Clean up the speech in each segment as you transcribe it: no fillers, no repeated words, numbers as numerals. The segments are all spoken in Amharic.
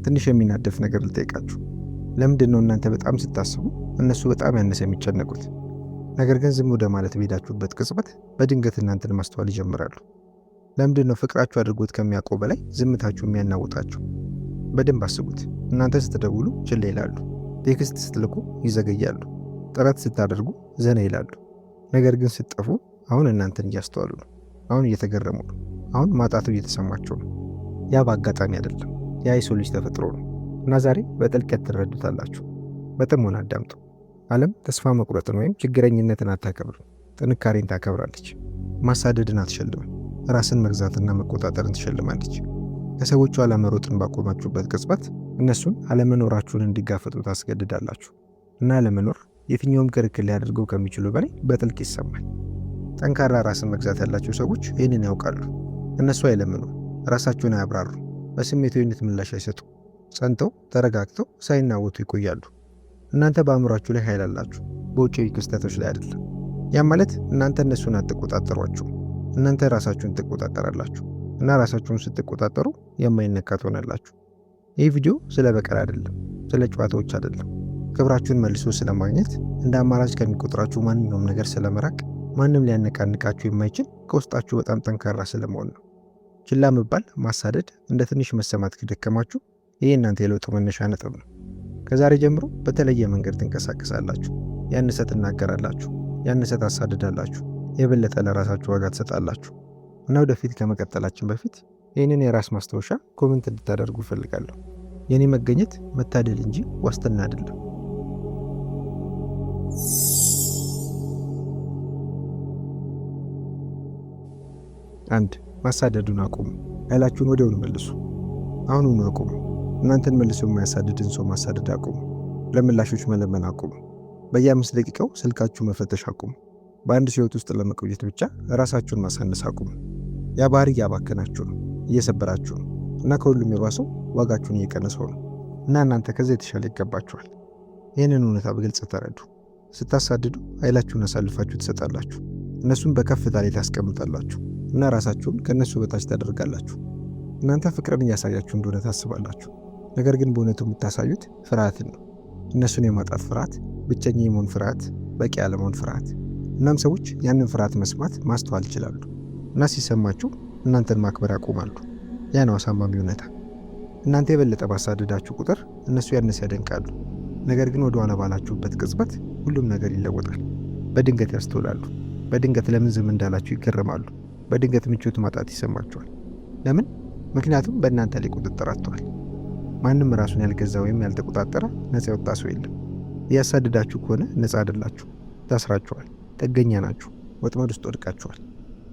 ትንሽ የሚናደፍ ነገር ልጠይቃችሁ። ለምንድን ነው እናንተ በጣም ስታስቡ እነሱ በጣም ያነሰ የሚጨነቁት? ነገር ግን ዝም ወደ ማለት በሄዳችሁበት ቅጽበት በድንገት እናንተን ማስተዋል ይጀምራሉ። ለምንድን ነው ፍቅራችሁ አድርጎት ከሚያውቀው በላይ ዝምታችሁ የሚያናውጣቸው? በደንብ አስቡት። እናንተ ስትደውሉ ችላ ይላሉ፣ ቴክስት ስትልኩ ይዘገያሉ፣ ጥረት ስታደርጉ ዘና ይላሉ። ነገር ግን ስትጠፉ አሁን እናንተን እያስተዋሉ ነው። አሁን እየተገረሙ ነው። አሁን ማጣቱ እየተሰማቸው ነው። ያ በአጋጣሚ አይደለም፣ ያ የሰው ልጅ ተፈጥሮ ነው። እና ዛሬ በጥልቀት ትረዱታላችሁ። በጥሞና አዳምጡ። ዓለም ተስፋ መቁረጥን ወይም ችግረኝነትን አታከብርም፣ ጥንካሬን ታከብራለች። ማሳደድን አትሸልምም፣ ራስን መግዛትና መቆጣጠርን ትሸልማለች። ከሰዎቹ አለመሮጥን ባቆማችሁበት ቅጽበት እነሱን አለመኖራችሁን እንዲጋፈጡ ታስገድዳላችሁ። እና አለመኖር የትኛውም ክርክር ሊያደርገው ከሚችሉ በላይ በጥልቅ ይሰማል። ጠንካራ ራስን መግዛት ያላቸው ሰዎች ይህንን ያውቃሉ። እነሱ አይለምኑ፣ ራሳቸውን አያብራሩ፣ በስሜታዊነት ምላሽ አይሰጡ። ጸንተው ተረጋግተው ሳይናወጡ ይቆያሉ። እናንተ በአእምሯችሁ ላይ ኃይል አላችሁ፣ በውጫዊ ክስተቶች ላይ አይደለም። ያም ማለት እናንተ እነሱን አትቆጣጠሯችሁ፣ እናንተ ራሳችሁን ትቆጣጠራላችሁ። እና ራሳችሁን ስትቆጣጠሩ የማይነካ ትሆናላችሁ። ይህ ቪዲዮ ስለ በቀል አይደለም፣ ስለ ጨዋታዎች አይደለም። ክብራችሁን መልሶ ስለማግኘት፣ እንደ አማራጭ ከሚቆጥራችሁ ማንኛውም ነገር ስለመራቅ፣ ማንም ሊያነቃንቃችሁ የማይችል ከውስጣችሁ በጣም ጠንካራ ስለመሆን ነው። ችላ መባል፣ ማሳደድ እንደ ትንሽ መሰማት ከደከማችሁ ይህ እናንተ የለውጥ መነሻ ነጥብ ነው። ከዛሬ ጀምሮ በተለየ መንገድ ትንቀሳቀሳላችሁ። ያነሰ ትናገራላችሁ፣ ያነሰ ታሳድዳላችሁ፣ የበለጠ ለራሳችሁ ዋጋ ትሰጣላችሁ። እና ወደፊት ከመቀጠላችን በፊት ይህንን የራስ ማስታወሻ ኮሜንት እንድታደርጉ እፈልጋለሁ። የኔ መገኘት መታደል እንጂ ዋስትና አይደለም። አንድ ማሳደዱን አቁሙ። ኃይላችሁን ወዲያውኑ መልሱ። አሁኑኑ አቁሙ። እናንተን መልሶ የማያሳድድን ሰው ማሳደድ አቁሙ። ለምላሾች መለመን አቁሙ። በየ5 ደቂቃው ስልካችሁ መፈተሽ አቁሙ። በአንድ ሰው ሕይወት ውስጥ ለመቆየት ብቻ ራሳችሁን ማሳነስ አቁሙ። ያ ባህሪ እያባከናችሁ ነው፣ እየሰበራችሁ ነው እና ከሁሉም የባሰው ዋጋችሁን እየቀነሰው ነው። እና እናንተ ከዚህ የተሻለ ይገባችኋል። ይህንን እውነታ በግልጽ ተረዱ። ስታሳድዱ ኃይላችሁን አሳልፋችሁ ትሰጣላችሁ። እነሱን በከፍታ ላይ ታስቀምጣላችሁ እና ራሳችሁን ከእነሱ በታች ታደርጋላችሁ። እናንተ ፍቅርን እያሳያችሁ እንደሆነ ታስባላችሁ። ነገር ግን በእውነቱ የምታሳዩት ፍርሃትን ነው። እነሱን የማጣት ፍርሃት፣ ብቸኛ የመሆን ፍርሃት፣ በቂ ያለመሆን ፍርሃት። እናም ሰዎች ያንን ፍርሃት መስማት ማስተዋል ይችላሉ እና ሲሰማችሁ እናንተን ማክበር ያቆማሉ። ያ ነው አሳማሚ እውነታ። እናንተ የበለጠ ባሳደዳችሁ ቁጥር እነሱ ያነሰ ያደንቃሉ። ነገር ግን ወደ ኋላ ባላችሁበት ቅጽበት ሁሉም ነገር ይለወጣል። በድንገት ያስተውላሉ። በድንገት ለምን ዝም እንዳላችሁ ይገረማሉ። በድንገት ምቾት ማጣት ይሰማችኋል። ለምን? ምክንያቱም በእናንተ ላይ ቁጥጥር አጥተዋል። ማንም ራሱን ያልገዛ ወይም ያልተቆጣጠረ ነፃ የወጣ ሰው የለም። እያሳደዳችሁ ከሆነ ነፃ አይደላችሁ፣ ታስራችኋል፣ ጥገኛ ናችሁ፣ ወጥመድ ውስጥ ወድቃችኋል።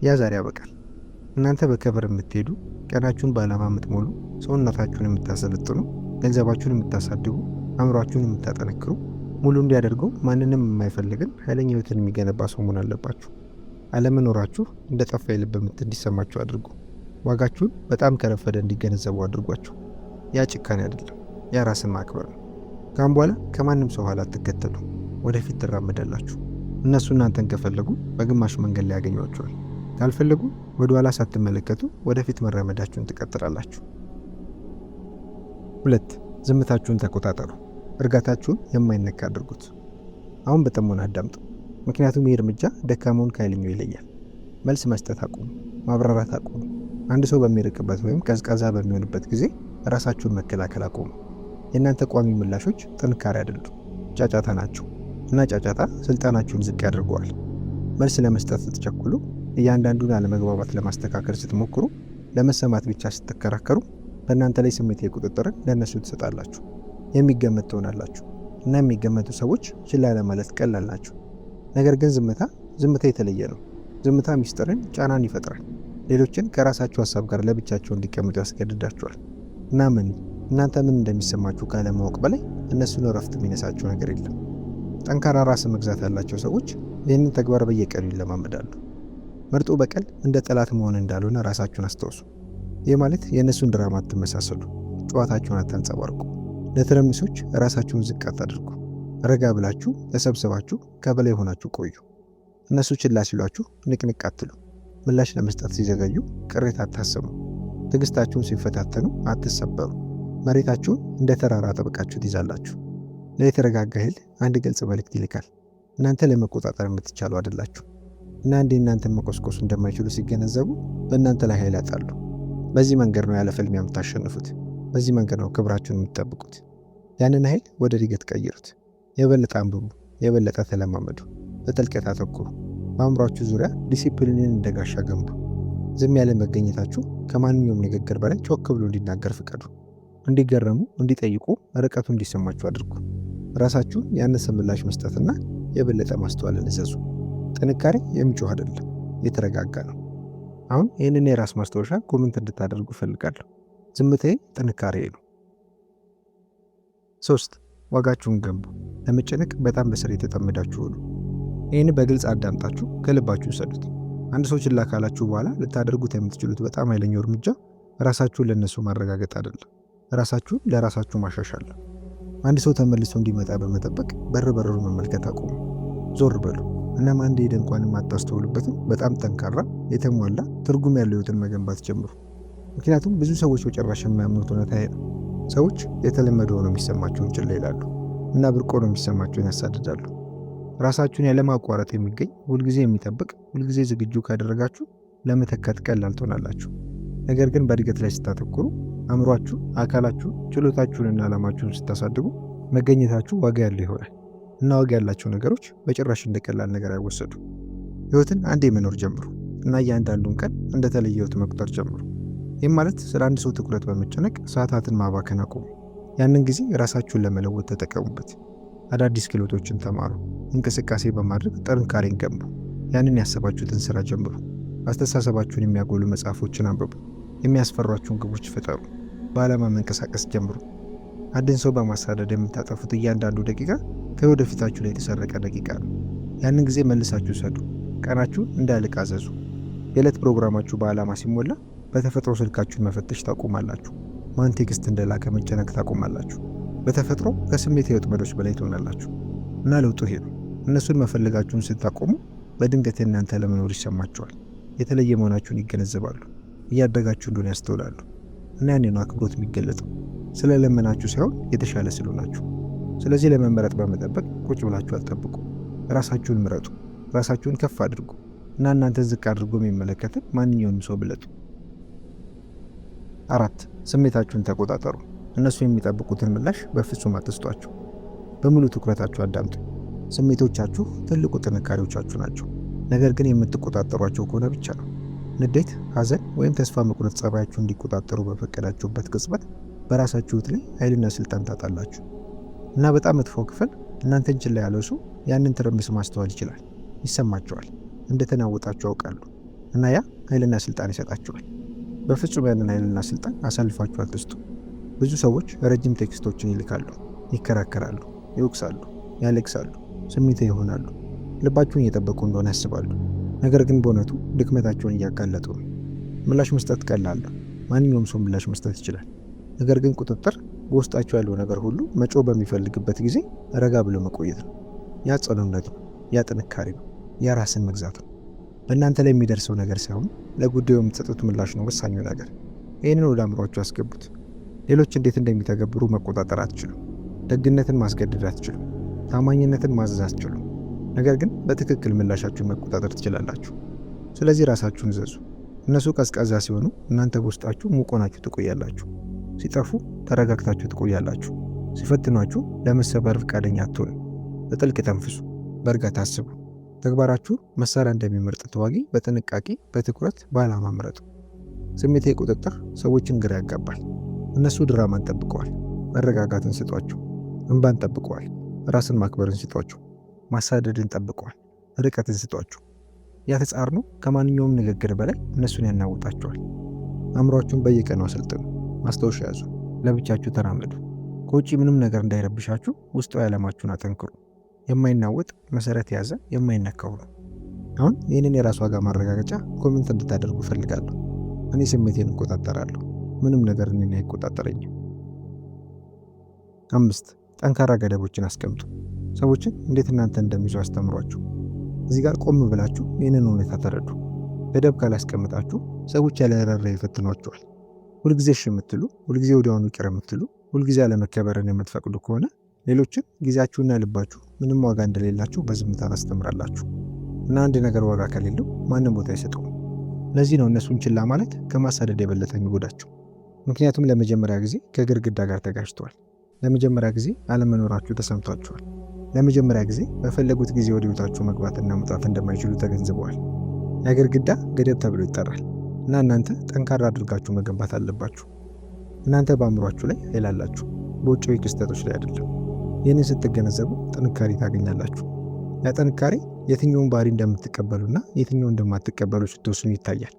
ያ ዛሬ ያበቃል። እናንተ በከበር የምትሄዱ፣ ቀናችሁን በዓላማ የምትሞሉ፣ ሰውነታችሁን የምታሰለጥኑ፣ ገንዘባችሁን የምታሳድጉ፣ አእምሯችሁን የምታጠነክሩ፣ ሙሉ እንዲያደርገው ማንንም የማይፈልግን ኃይለኛ ሕይወትን የሚገነባ ሰው መሆን አለባችሁ። አለመኖራችሁ እንደ ጠፋ የልብ ምት እንዲሰማችሁ አድርጉ። ዋጋችሁን በጣም ከረፈደ እንዲገነዘቡ አድርጓችሁ። ያ ጭካኔ አይደለም፣ ያ ራስን ማክበር ነው። ካሁን በኋላ ከማንም ሰው ኋላ አትከተሉ፣ ወደፊት ትራመዳላችሁ። እነሱ እናንተን ከፈለጉ በግማሽ መንገድ ላይ ያገኟቸዋል። ካልፈለጉ ወደ ኋላ ሳትመለከቱ ወደፊት መራመዳችሁን ትቀጥላላችሁ። 2. ዝምታችሁን ተቆጣጠሩ። እርጋታችሁን የማይነካ አድርጉት። አሁን በጥሞና አዳምጡ፣ ምክንያቱም ይህ እርምጃ ደካማውን ከኃይለኛው ይለያል። መልስ መስጠት አቁሙ፣ ማብራራት አቁሙ። አንድ ሰው በሚርቅበት ወይም ቀዝቃዛ በሚሆንበት ጊዜ ራሳችሁን መከላከል አቁሙ። የእናንተ ቋሚ ምላሾች ጥንካሬ አይደሉም፣ ጫጫታ ናቸው። እና ጫጫታ ስልጣናችሁን ዝቅ ያደርገዋል። መልስ ለመስጠት ስትቸኩሉ፣ እያንዳንዱን አለመግባባት ለማስተካከል ስትሞክሩ፣ ለመሰማት ብቻ ስትከራከሩ፣ በእናንተ ላይ ስሜታዊ ቁጥጥርን ለእነሱ ትሰጣላችሁ። የሚገመት ትሆናላችሁ እና የሚገመቱ ሰዎች ችላ ለማለት ቀላል ናቸው። ነገር ግን ዝምታ የተለየ ነው። ዝምታ ሚስጥርን፣ ጫናን ይፈጥራል። ሌሎችን ከራሳችሁ ሀሳብ ጋር ለብቻቸው እንዲቀመጡ ያስገድዳቸዋል። እና እናንተ ምን እንደሚሰማችሁ ካለማወቅ በላይ እነሱን እረፍት የሚነሳቸው ነገር የለም። ጠንካራ ራስን መግዛት ያላቸው ሰዎች ይህንን ተግባር በየቀኑ ይለማመዳሉ። ምርጡ በቀል እንደ ጠላት መሆን እንዳልሆነ ራሳችሁን አስታውሱ። ይህ ማለት የእነሱን ድራማ አትመሳሰሉ፣ ጨዋታችሁን አታንጸባርቁ። ለትርምሶች ራሳችሁን ዝቅ አታድርጉ። ረጋ ብላችሁ ተሰብስባችሁ ከበላይ ሆናችሁ ቆዩ። እነሱ ችላ ሲሏችሁ ንቅንቅ አትሉ። ምላሽ ለመስጠት ሲዘገዩ ቅሬታ አታሰሙ። ትዕግስታችሁን ሲፈታተኑ አትሰበሩ። መሬታችሁን እንደ ተራራ አጥብቃችሁ ትይዛላችሁ። የተረጋጋ ኃይል አንድ ግልጽ መልእክት ይልካል። እናንተ ለመቆጣጠር የምትቻሉ አይደላችሁ እና እንዴ እናንተን መቆስቆሱ እንደማይችሉ ሲገነዘቡ በእናንተ ላይ ኃይል ያጣሉ። በዚህ መንገድ ነው ያለ ፍልሚያ የምታሸንፉት። በዚህ መንገድ ነው ክብራችሁን የምትጠብቁት። ያንን ኃይል ወደ እድገት ቀይሩት። የበለጠ አንብቡ፣ የበለጠ ተለማመዱ፣ በጥልቀት አተኩሩ። በአእምሯችሁ ዙሪያ ዲሲፕሊንን እንደጋሻ ገንቡ። ዝም ያለ መገኘታችሁ ከማንኛውም ንግግር በላይ ጮክ ብሎ እንዲናገር ፍቀዱ። እንዲገረሙ፣ እንዲጠይቁ፣ ርቀቱ እንዲሰማችሁ አድርጉ። ራሳችሁን ያነሰ ምላሽ መስጠትና የበለጠ ማስተዋልን እዘዙ። ጥንካሬ የሚጮህ አይደለም፣ የተረጋጋ ነው። አሁን ይህንን የራስ ማስታወሻ ኮሜንት እንድታደርጉ እፈልጋለሁ። ዝምታዬ ጥንካሬ ነው። 3. ዋጋችሁን ገንቡ። ለመጨነቅ በጣም በስር የተጠመዳችሁ ሁኑ። ይህን በግልጽ አዳምጣችሁ ከልባችሁ ውሰዱት። አንድ ሰው ችላ ካላችሁ በኋላ ልታደርጉት የምትችሉት በጣም ኃይለኛው እርምጃ ራሳችሁን ለነሱ ማረጋገጥ አይደለም፣ ራሳችሁን ለራሳችሁ ማሻሻል ነው። አንድ ሰው ተመልሶ እንዲመጣ በመጠበቅ በሩን መመልከት አቁሙ። ዞር በሉ። እናም አንድ ሄደ እንኳን የማታስተውሉበትን በጣም ጠንካራ የተሟላ ትርጉም ያለው ህይወትን መገንባት ጀምሩ። ምክንያቱም ብዙ ሰዎች በጭራሽ የማያምኑት እውነታ ነው። ሰዎች የተለመደ ሆነው የሚሰማቸውን ችላ ይላሉ እና ብርቅ ሆነው የሚሰማቸውን ያሳድዳሉ። ራሳችሁን ያለማቋረጥ የሚገኝ ሁልጊዜ የሚጠብቅ ሁልጊዜ ዝግጁ ካደረጋችሁ ለመተካት ቀላል ትሆናላችሁ። ነገር ግን በእድገት ላይ ስታተኩሩ አእምሯችሁ፣ አካላችሁ፣ ችሎታችሁንና ዓላማችሁን ስታሳድጉ መገኘታችሁ ዋጋ ያለው ይሆናል እና ዋጋ ያላቸው ነገሮች በጭራሽ እንደ ቀላል ነገር አይወሰዱ። ህይወትን አንዴ መኖር ጀምሩ እና እያንዳንዱን ቀን እንደተለየ ህይወት መቁጠር ጀምሩ። ይህም ማለት ስለ አንድ ሰው ትኩረት በመጨነቅ ሰዓታትን ማባከን አቁሙ። ያንን ጊዜ ራሳችሁን ለመለወጥ ተጠቀሙበት። አዳዲስ ክህሎቶችን ተማሩ። እንቅስቃሴ በማድረግ ጥንካሬን ገንቡ። ያንን ያሰባችሁትን ስራ ጀምሩ። አስተሳሰባችሁን የሚያጎሉ መጽሐፎችን አንብቡ። የሚያስፈሯችሁን ግቦች ፍጠሩ። በዓላማ መንቀሳቀስ ጀምሩ። አንድን ሰው በማሳደድ የምታጠፉት እያንዳንዱ ደቂቃ ከወደፊታችሁ ላይ የተሰረቀ ደቂቃ ነው። ያንን ጊዜ መልሳችሁ ሰዱ። ቀናችሁን እንዳያልቅ አዘዙ። የዕለት ፕሮግራማችሁ በዓላማ ሲሞላ በተፈጥሮ ስልካችሁን መፈተሽ ታቆማላችሁ። ማን ቴክስት እንደላከ መጨነቅ ታቆማላችሁ። በተፈጥሮ ከስሜት ወጥመዶች በላይ ትሆናላችሁ እና ለውጡ ይሄ ነው። እነሱን መፈለጋችሁን ስታቆሙ በድንገት እናንተ ለመኖር ይሰማቸዋል። የተለየ መሆናችሁን ይገነዘባሉ። እያደጋችሁ እንደሆነ ያስተውላሉ እና ያኔ ነው አክብሮት የሚገለጠው። ስለለመናችሁ ሳይሆን የተሻለ ስለሆናችሁ። ስለዚህ ለመመረጥ በመጠበቅ ቁጭ ብላችሁ አትጠብቁ። ራሳችሁን ምረጡ። ራሳችሁን ከፍ አድርጉ እና እናንተን ዝቅ አድርጎ የሚመለከትን ማንኛውንም ሰው ብለጡ። 4. ስሜታችሁን ተቆጣጠሩ። እነሱ የሚጠብቁትን ምላሽ በፍጹም አትስጧቸው። በሙሉ ትኩረታችሁ አዳምጡ። ስሜቶቻችሁ ትልቁ ጥንካሬዎቻችሁ ናቸው። ነገር ግን የምትቆጣጠሯቸው ከሆነ ብቻ ነው። ንዴት፣ ሐዘን ወይም ተስፋ መቁረጥ ጸባያችሁ እንዲቆጣጠሩ በፈቀዳችሁበት ቅጽበት በራሳችሁ ሕይወት ላይ ኃይልና ስልጣን ታጣላችሁ እና በጣም መጥፎ ክፍል እናንተን ችላ ያለው ሰው ያንን ትርምስ ማስተዋል ይችላል። ይሰማቸዋል። እንደተናወጣችሁ ያውቃሉ እና ያ ኃይልና ስልጣን ይሰጣችኋል። በፍጹም ያንን ኃይልና ስልጣን አሳልፋችሁ አትስጡ። ብዙ ሰዎች ረጅም ቴክስቶችን ይልካሉ፣ ይከራከራሉ፣ ይወቅሳሉ፣ ያለቅሳሉ፣ ስሜታዊ ይሆናሉ፣ ልባችሁን እየጠበቁ እንደሆነ ያስባሉ። ነገር ግን በእውነቱ ድክመታቸውን እያጋለጡ ነው። ምላሽ መስጠት ቀላል ነው። ማንኛውም ሰው ምላሽ መስጠት ይችላል። ነገር ግን ቁጥጥር በውስጣቸው ያለው ነገር ሁሉ መጮህ በሚፈልግበት ጊዜ ረጋ ብሎ መቆየት ነው። ያ ጽኑነት ነው። ያ ጥንካሬ ነው። ያ ራስን መግዛት ነው። በእናንተ ላይ የሚደርሰው ነገር ሳይሆን ለጉዳዩ የምትሰጡት ምላሽ ነው ወሳኙ ነገር። ይህንን ወደ አእምሯችሁ አስገቡት። ሌሎች እንዴት እንደሚተገብሩ መቆጣጠር አትችሉም። ደግነትን ማስገደድ አትችሉም። ታማኝነትን ማዘዝ አትችሉም። ነገር ግን በትክክል ምላሻችሁን መቆጣጠር ትችላላችሁ። ስለዚህ ራሳችሁን ዘዙ። እነሱ ቀዝቃዛ ሲሆኑ እናንተ በውስጣችሁ ሙቅ ሆናችሁ ትቆያላችሁ። ሲጠፉ ተረጋግታችሁ ትቆያላችሁ። ሲፈትኗችሁ ለመሰበር ፈቃደኛ አትሆኑ። በጥልቅ ተንፍሱ። በእርጋታ አስቡ። ተግባራችሁ መሳሪያ እንደሚመርጥ ተዋጊ በጥንቃቄ በትኩረት በዓላማ ምረጡ። ስሜታዊ ቁጥጥር ሰዎችን ግራ ያጋባል። እነሱ ድራማን ጠብቀዋል። መረጋጋትን ስጧቸው። እንባን ጠብቀዋል። ራስን ማክበርን ስጧቸው። ማሳደድን ጠብቀዋል። ርቀትን ስጧቸው። ያ ተጻርኖ ከማንኛውም ንግግር በላይ እነሱን ያናውጣቸዋል። አእምሯችሁን በየቀኑ አሰልጥኑ። ማስታወሻ ያዙ። ለብቻችሁ ተራመዱ። ከውጭ ምንም ነገር እንዳይረብሻችሁ ውስጣዊ ዓላማችሁን አጠንክሩ። የማይናወጥ መሰረት የያዘ የማይነካው ነው። አሁን ይህንን የራስ ዋጋ ማረጋገጫ ኮሜንት እንድታደርጉ እፈልጋለሁ። እኔ ስሜቴን እቆጣጠራለሁ። ምንም ነገር እኔን አይቆጣጠረኝም። 5. ጠንካራ ገደቦችን አስቀምጡ። ሰዎችን እንዴት እናንተ እንደሚይዙ አስተምሯቸው። እዚህ ጋር ቆም ብላችሁ ይህንን ሁኔታ ተረዱ። ገደብ ካላስቀምጣችሁ ሰዎች ያለ ርኅራኄ ይፈትኗቸዋል። ሁልጊዜ እሺ የምትሉ፣ ሁልጊዜ ወዲያውኑ ይቅር የምትሉ፣ ሁልጊዜ አለመከበርን የምትፈቅዱ ከሆነ ሌሎችን ጊዜያችሁና ልባችሁ ምንም ዋጋ እንደሌላችሁ በዝምታ ታስተምራላችሁ እና አንድ ነገር ዋጋ ከሌለው ማንም ቦታ አይሰጠውም። ለዚህ ነው እነሱን ችላ ማለት ከማሳደድ የበለጠ የሚጎዳቸው። ምክንያቱም ለመጀመሪያ ጊዜ ከግድግዳ ጋር ተጋጭተዋል። ለመጀመሪያ ጊዜ አለመኖራችሁ ተሰምቷቸዋል። ለመጀመሪያ ጊዜ በፈለጉት ጊዜ ወደ ሕይወታችሁ መግባትና መውጣት እንደማይችሉ ተገንዝበዋል። ያ ግድግዳ ገደብ ተብሎ ይጠራል እና እናንተ ጠንካራ አድርጋችሁ መገንባት አለባችሁ። እናንተ በአእምሯችሁ ላይ ኃይል አላችሁ፣ በውጫዊ ክስተቶች ላይ አይደለም። ይህንን ስትገነዘቡ ጥንካሬ ታገኛላችሁ። ያ ጥንካሬ የትኛውን ባህሪ እንደምትቀበሉና የትኛውን እንደማትቀበሉ ስትወስኑ ይታያል።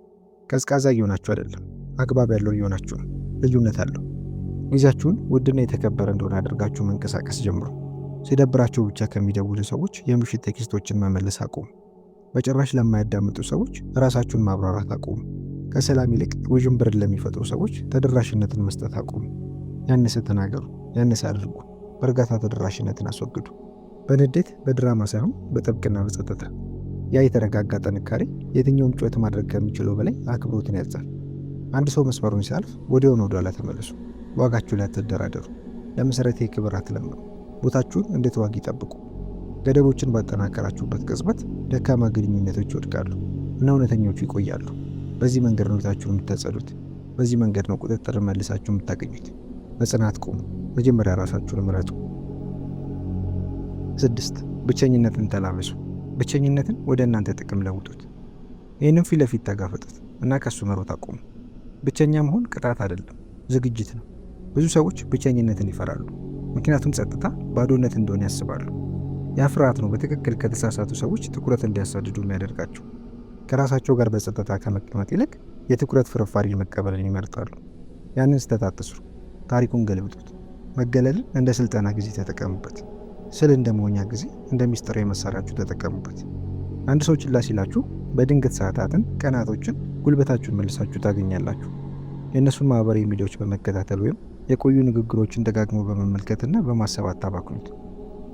ቀዝቃዛ እየሆናችሁ አይደለም፣ አግባብ ያለው እየሆናችሁ ነው። ልዩነት አለው። ጊዜያችሁን ውድና የተከበረ እንደሆነ አድርጋችሁ መንቀሳቀስ ጀምሩ። ሲደብራቸው ብቻ ከሚደውሉ ሰዎች የምሽት ቴክስቶችን መመለስ አቁሙ። በጭራሽ ለማያዳምጡ ሰዎች ራሳችሁን ማብራራት አቁሙ። ከሰላም ይልቅ ውዥንብርን ለሚፈጥሩ ሰዎች ተደራሽነትን መስጠት አቁሙ። ያነሰ ተናገሩ፣ ያነሰ አድርጉ። በእርጋታ ተደራሽነትን አስወግዱ። በንዴት በድራማ ሳይሆን በጥብቅና በጸጥታ። ያ የተረጋጋ ጥንካሬ የትኛውም ጩኸት ማድረግ ከሚችለው በላይ አክብሮትን ያዛል። አንድ ሰው መስመሩን ሲያልፍ ወዲያውኑ ወደኋላ ተመለሱ። ዋጋችሁ ላይ አትደራደሩ። ለመሰረታዊ ክብር አትለምኑ። ቦታችሁን እንደ ተዋጊ ጠብቁ። ገደቦችን ባጠናከራችሁበት ቅጽበት ደካማ ግንኙነቶች ይወድቃሉ እና እውነተኞቹ ይቆያሉ። በዚህ መንገድ ነው ሕይወታችሁን የምታጸዱት። በዚህ መንገድ ነው ቁጥጥርን መልሳችሁ የምታገኙት። በጽናት ቁሙ። መጀመሪያ ራሳችሁን ምረጡ። 6. ብቸኝነትን ተላበሱ። ብቸኝነትን ወደ እናንተ ጥቅም ለውጡት። ይህንም ፊት ለፊት ተጋፈጡት እና ከሱ መሮጥ አቁሙ። ብቸኛ መሆን ቅጣት አይደለም፣ ዝግጅት ነው። ብዙ ሰዎች ብቸኝነትን ይፈራሉ፣ ምክንያቱም ጸጥታ ባዶነት እንደሆነ ያስባሉ። ያ ፍርሃት ነው በትክክል ከተሳሳቱ ሰዎች ትኩረት እንዲያሳድዱ የሚያደርጋቸው። ከራሳቸው ጋር በጸጥታ ከመቀመጥ ይልቅ የትኩረት ፍርፋሪን መቀበልን ይመርጣሉ። ያንን ስህተት አትስሩ። ታሪኩን ገልብጡት። መገለልን እንደ ስልጠና ጊዜ ተጠቀሙበት። ስል እንደ መሆኛ ጊዜ፣ እንደ ሚስጥራዊ መሳሪያችሁ ተጠቀሙበት። አንድ ሰው ችላ ሲላችሁ በድንገት ሰዓታትን፣ ቀናቶችን፣ ጉልበታችሁን መልሳችሁ ታገኛላችሁ። የእነሱን ማህበራዊ ሚዲያዎች በመከታተል ወይም የቆዩ ንግግሮችን ደጋግሞ በመመልከትና በማሰብ አታባክኑት።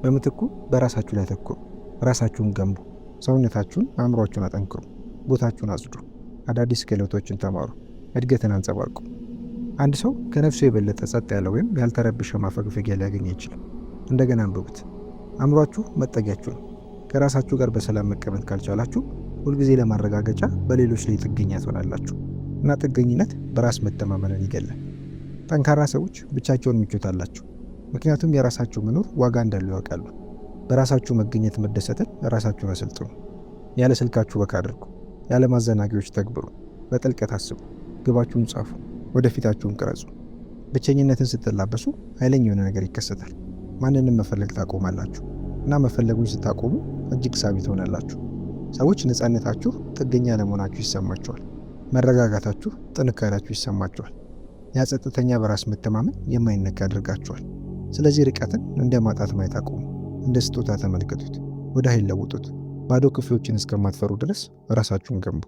በምትኩ በራሳችሁ ላይ ተኩሩ። ራሳችሁን ገንቡ። ሰውነታችሁን፣ አእምሯችሁን አጠንክሩ። ቦታችሁን አጽዱ። አዳዲስ ክህሎቶችን ተማሩ። እድገትን አንጸባርቁ። አንድ ሰው ከነፍሱ የበለጠ ጸጥ ያለ ወይም ያልተረብሸ ማፈግፈጊያ ሊያገኝ አይችልም። እንደገና አንብቡት። አእምሯችሁ መጠጊያችሁ ነው። ከራሳችሁ ጋር በሰላም መቀመጥ ካልቻላችሁ ሁልጊዜ ለማረጋገጫ በሌሎች ላይ ጥገኛ ትሆናላችሁ እና ጥገኝነት በራስ መተማመንን ይገላል። ጠንካራ ሰዎች ብቻቸውን ምቾት አላቸው፣ ምክንያቱም የራሳቸው መኖር ዋጋ እንዳለው ያውቃሉ። በራሳችሁ መገኘት መደሰትን ራሳችሁን አሰልጥኑ። ያለ ስልካችሁ በቃ አድርጉ። ያለ ማዘናጊዎች ተግብሩ። በጥልቀት አስቡ። ግባችሁን ጻፉ። ወደፊታችሁን ቅረጹ። ብቸኝነትን ስትላበሱ ኃይለኛ የሆነ ነገር ይከሰታል። ማንንም መፈለግ ታቆማላችሁ እና መፈለጉን ስታቆሙ እጅግ ሳቢ ትሆናላችሁ። ሰዎች ነፃነታችሁ ጥገኛ ለመሆናችሁ ይሰማቸዋል። መረጋጋታችሁ ጥንካሬያችሁ ይሰማቸዋል። ያ ጸጥተኛ በራስ መተማመን የማይነካ ያደርጋችኋል። ስለዚህ ርቀትን እንደ ማጣት ማየት አቆሙ። እንደ ስጦታ ተመልከቱት። ወደ ኃይል ለውጡት። ባዶ ክፍሎችን እስከማትፈሩ ድረስ ራሳችሁን ገንቡ።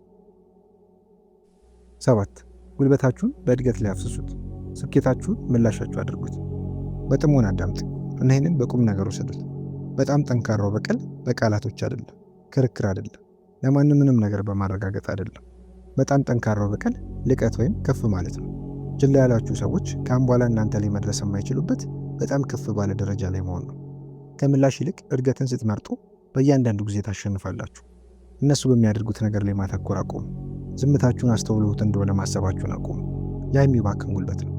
7. ጉልበታችሁን በእድገት ላይ አፍስሱት። ስኬታችሁን ምላሻችሁ አድርጉት። በጥሞና አዳምጥ እና ይህንን በቁም ነገር ውሰዱት። በጣም ጠንካራው በቀል በቃላቶች አይደለም፣ ክርክር አይደለም፣ ለማንም ምንም ነገር በማረጋገጥ አይደለም። በጣም ጠንካራው በቀል ልቀት ወይም ከፍ ማለት ነው። ችላ ያላችሁ ሰዎች ከአሁን በኋላ እናንተ ላይ መድረስ የማይችሉበት በጣም ከፍ ባለ ደረጃ ላይ መሆን ነው። ከምላሽ ይልቅ እድገትን ስትመርጡ በእያንዳንዱ ጊዜ ታሸንፋላችሁ። እነሱ በሚያደርጉት ነገር ላይ ማተኮር አቁሙ። ዝምታችሁን አስተውለውት እንደሆነ ማሰባችሁን አቁሙ። ያ የሚባክን ጉልበት ነው።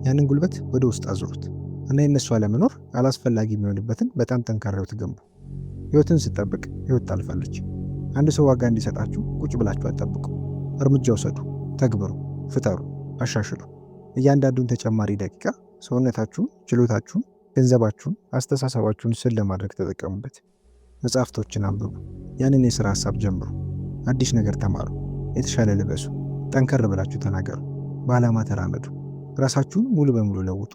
ያንን ጉልበት ወደ ውስጥ አዙሩት እና የእነሱ አለመኖር አላስፈላጊ የሚሆንበትን በጣም ጠንካራ ሕይወት ገንቡ። ሕይወትን ስጠብቅ ሕይወት ታልፋለች። አንድ ሰው ዋጋ እንዲሰጣችሁ ቁጭ ብላችሁ አትጠብቁ። እርምጃ ውሰዱ፣ ተግብሩ፣ ፍጠሩ፣ አሻሽሉ። እያንዳንዱን ተጨማሪ ደቂቃ ሰውነታችሁን፣ ችሎታችሁን፣ ገንዘባችሁን፣ አስተሳሰባችሁን ስል ለማድረግ ተጠቀሙበት። መጽሐፍቶችን አንብቡ። ያንን የሥራ ሐሳብ ጀምሩ። አዲስ ነገር ተማሩ። የተሻለ ልበሱ። ጠንከር ብላችሁ ተናገሩ። በዓላማ ተራመዱ። ራሳችሁን ሙሉ በሙሉ ለውጡ።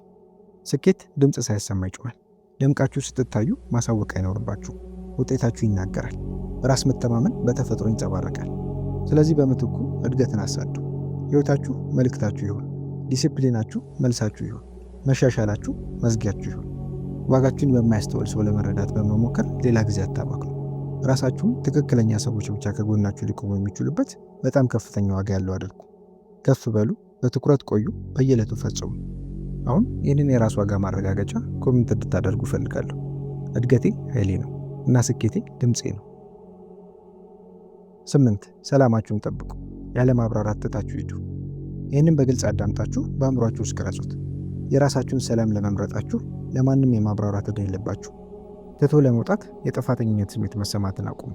ስኬት ድምፅ ሳይሰማ ይጮኻል። ደምቃችሁ ስትታዩ ማሳወቅ አይኖርባችሁ። ውጤታችሁ ይናገራል። በራስ መተማመን በተፈጥሮ ይንጸባረቃል። ስለዚህ በምትኩ እድገትን አሳዱ። ሕይወታችሁ መልእክታችሁ ይሁን። ዲሲፕሊናችሁ መልሳችሁ ይሁን። መሻሻላችሁ መዝጊያችሁ ይሁን። ዋጋችሁን በማያስተውል ሰው ለመረዳት በመሞከር ሌላ ጊዜ አታባክኑ። ራሳችሁን ትክክለኛ ሰዎች ብቻ ከጎናችሁ ሊቆሙ የሚችሉበት በጣም ከፍተኛ ዋጋ ያለው አድርጉ። ከፍ በሉ፣ በትኩረት ቆዩ፣ በየዕለቱ ፈጽሙ። አሁን ይህንን የራስ ዋጋ ማረጋገጫ ኮሜንት እንድታደርጉ እፈልጋለሁ። እድገቴ ኃይሌ ነው እና ስኬቴ ድምፄ ነው። 8. ሰላማችሁን ጠብቁ። ያለ ማብራራት ትታችሁ ሂዱ። ይህንን በግልጽ አዳምጣችሁ በአእምሯችሁ ውስጥ ቅረጹት። የራሳችሁን ሰላም ለመምረጣችሁ ለማንም የማብራራት ዕድል የለባችሁ። ትቶ ለመውጣት የጥፋተኝነት ስሜት መሰማትን አቁሙ።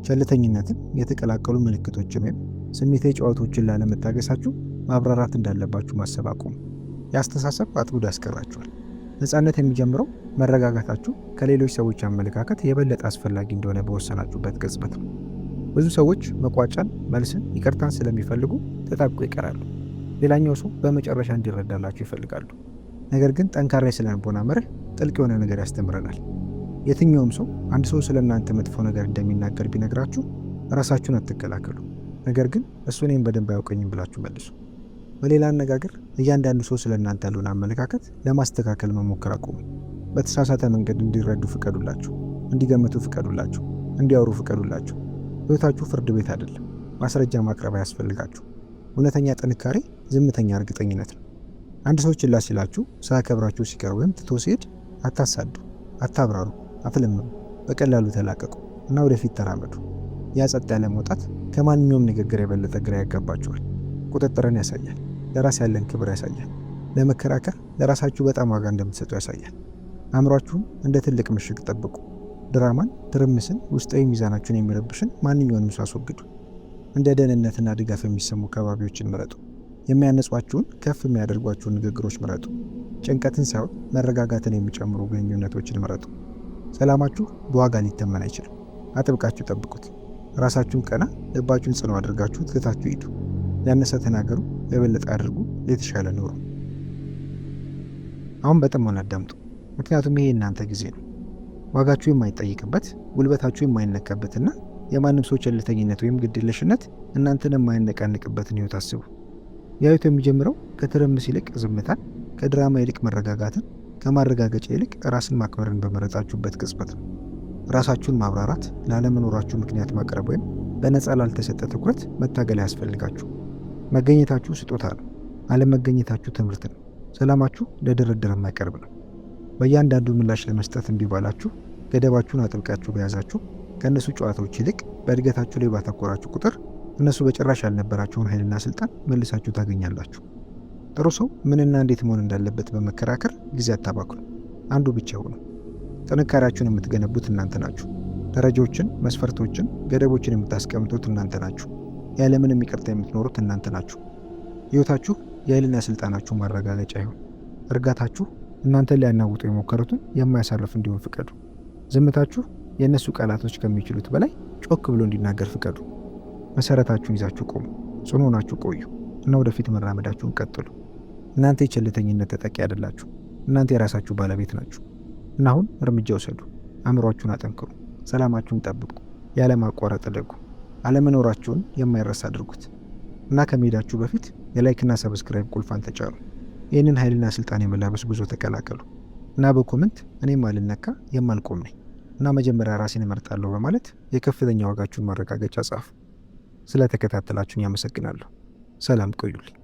ቸልተኝነትን፣ የተቀላቀሉ ምልክቶችን ወይም ስሜታዊ ጨዋታዎችን ላለመታገሳችሁ ማብራራት እንዳለባችሁ ማሰብ አቁሙ። የአስተሳሰብ አጥጉድ ያስቀራችኋል። ነፃነት የሚጀምረው መረጋጋታችሁ ከሌሎች ሰዎች አመለካከት የበለጠ አስፈላጊ እንደሆነ በወሰናችሁበት ቅጽበት ነው። ብዙ ሰዎች መቋጫን፣ መልስን፣ ይቅርታን ስለሚፈልጉ ተጣብቀው ይቀራሉ። ሌላኛው ሰው በመጨረሻ እንዲረዳላችሁ ይፈልጋሉ። ነገር ግን ጠንካራ የስነ ልቦና መርህ ጥልቅ የሆነ ነገር ያስተምረናል። የትኛውም ሰው አንድ ሰው ስለ እናንተ መጥፎ ነገር እንደሚናገር ቢነግራችሁ ራሳችሁን አትከላከሉ። ነገር ግን እሱ እኔም በደንብ አያውቀኝም ብላችሁ መልሱ። በሌላ አነጋገር እያንዳንዱ ሰው ስለ እናንተ ያለውን አመለካከት ለማስተካከል መሞከር አቁሙ። በተሳሳተ መንገድ እንዲረዱ ፍቀዱላቸው፣ እንዲገምቱ ፍቀዱላቸው፣ እንዲያወሩ ፍቀዱላቸው። ሕይወታችሁ ፍርድ ቤት አይደለም። ማስረጃ ማቅረብ አያስፈልጋችሁ። እውነተኛ ጥንካሬ ዝምተኛ እርግጠኝነት ነው። አንድ ሰው ችላ ሲላችሁ፣ ሳያከብራችሁ ሲቀር ወይም ትቶ ሲሄድ አታሳዱ፣ አታብራሩ፣ አትለምኑ። በቀላሉ ተላቀቁ እና ወደፊት ተራመዱ። ያ ጸጥ ያለ መውጣት ከማንኛውም ንግግር የበለጠ ግራ ያጋባችኋል። ቁጥጥርን ያሳያል። ለራስ ያለን ክብር ያሳያል። ለመከራከር ለራሳችሁ በጣም ዋጋ እንደምትሰጡ ያሳያል። አእምሯችሁን እንደ ትልቅ ምሽግ ጠብቁ። ድራማን፣ ትርምስን፣ ውስጣዊ ሚዛናችሁን የሚረብሽን ማንኛውንም ሰው አስወግዱ። እንደ ደህንነትና ድጋፍ የሚሰሙ ከባቢዎችን ምረጡ። የሚያነጿችሁን፣ ከፍ የሚያደርጓችሁን ንግግሮች ምረጡ። ጭንቀትን ሳይሆን መረጋጋትን የሚጨምሩ ግንኙነቶችን ምረጡ። ሰላማችሁ በዋጋ ሊተመን አይችልም። አጥብቃችሁ ጠብቁት። ራሳችሁን ቀና፣ ልባችሁን ጽኑ አድርጋችሁ ትታችሁ ሂዱ። ያነሰ ተናገሩ፣ የበለጠ አድርጉ፣ የተሻለ ኑሩ። አሁን በጥሞና አዳምጡ፣ ምክንያቱም ይሄ እናንተ ጊዜ ነው። ዋጋችሁ የማይጠይቅበት፣ ጉልበታችሁ የማይነካበትና የማንም ሰው ቸልተኝነት ወይም ግድየለሽነት እናንተን የማይነቃንቅበትን ሕይወት አስቡ። የሕይወት የሚጀምረው ከትርምስ ይልቅ ዝምታን፣ ከድራማ ይልቅ መረጋጋትን፣ ከማረጋገጫ ይልቅ ራስን ማክበርን በመረጣችሁበት ቅጽበት ነው። ራሳችሁን ማብራራት፣ ላለመኖራችሁ ምክንያት ማቅረብ ወይም በነፃ ላልተሰጠ ትኩረት መታገል ያስፈልጋችሁ። መገኘታችሁ ስጦታ ነው። አለመገኘታችሁ ትምህርት ነው። ሰላማችሁ ለድርድር የማይቀርብ ነው። በእያንዳንዱ ምላሽ ለመስጠት እምቢ ባላችሁ፣ ገደባችሁን አጥብቃችሁ በያዛችሁ፣ ከእነሱ ጨዋታዎች ይልቅ በእድገታችሁ ላይ ባተኮራችሁ ቁጥር እነሱ በጭራሽ ያልነበራቸውን ኃይልና ስልጣን መልሳችሁ ታገኛላችሁ። ጥሩ ሰው ምንና እንዴት መሆን እንዳለበት በመከራከር ጊዜ አታባክኑ። አንዱ ብቻ ሆኑ። ጥንካሬያችሁን የምትገነቡት እናንተ ናችሁ። ደረጃዎችን፣ መስፈርቶችን፣ ገደቦችን የምታስቀምጡት እናንተ ናችሁ። ያለምንም ይቅርታ የምትኖሩት እናንተ ናችሁ። ሕይወታችሁ የኃይልና ስልጣናችሁ ማረጋገጫ ይሁን። እርጋታችሁ እናንተን ሊያናውጡ የሞከሩትን የማያሳርፍ እንዲሆን ፍቀዱ። ዝምታችሁ የእነሱ ቃላቶች ከሚችሉት በላይ ጮክ ብሎ እንዲናገር ፍቀዱ። መሰረታችሁን ይዛችሁ ቆሙ። ጽኑ ሆናችሁ ቆዩ እና ወደፊት መራመዳችሁን ቀጥሉ። እናንተ የቸልተኝነት ተጠቂ አይደላችሁ። እናንተ የራሳችሁ ባለቤት ናችሁ። እና አሁን እርምጃ ውሰዱ። አእምሯችሁን አጠንክሩ። ሰላማችሁን ጠብቁ። ያለማቋረጥ እደጉ። አለመኖራችሁን የማይረሳ አድርጉት እና ከመሄዳችሁ በፊት የላይክና ሰብስክራይብ ቁልፏን ተጫኑ። ይህንን ኃይልና ስልጣን የመላበስ ጉዞ ተቀላቀሉ እና በኮመንት እኔም አልነካ የማልቆም ነኝ እና መጀመሪያ ራሴን እመርጣለሁ በማለት የከፍተኛ ዋጋችሁን ማረጋገጫ ጻፉ። ስለተከታተላችሁን ያመሰግናለሁ። ሰላም ቆዩልኝ።